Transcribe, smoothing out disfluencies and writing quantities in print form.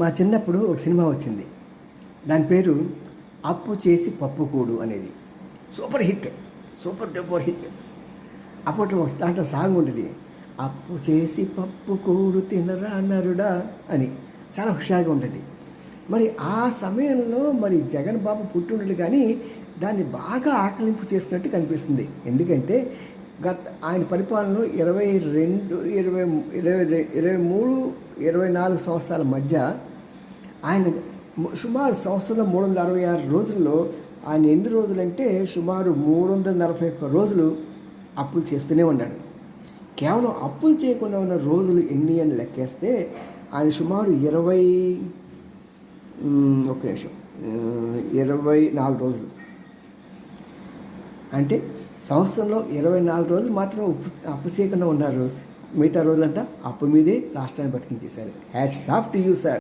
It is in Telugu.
మా చిన్నప్పుడు ఒక సినిమా వచ్చింది. దాని పేరు 'అప్పు చేసి పప్పు కూడు' అనేది. Super hit, super duper hit. అప్పట్లో దాంట్లో సాంగ్ ఉంటుంది, అప్పు చేసి పప్పు కూడు తినరా నరుడా అని. చాలా హుషారుగా ఉంటుంది. మరి ఆ సమయంలో మరి జగన్ బాబు పుట్టినట్లు కానీ దాన్ని బాగా ఆకలింపు చేసినట్టు కనిపిస్తుంది. ఎందుకంటే ఆయన పరిపాలనలో 22, 23, 24 సంవత్సరాల మధ్య ఆయన సుమారు సంవత్సరంలో 366 రోజుల్లో ఆయన ఎన్ని రోజులంటే సుమారు 341 రోజులు అప్పులు చేస్తూనే ఉన్నాడు. కేవలం అప్పులు చేయకుండా ఉన్న రోజులు ఎన్ని అని లెక్కేస్తే ఆయన సుమారు 24 రోజులు. అంటే సంవత్సరంలో 24 రోజులు మాత్రం అప్పు చేయకుండా ఉన్నారు. మిగతా రోజులంతా అప్పు మీదే రాష్ట్రాన్ని బతికించేశారు. Hats off to you sir.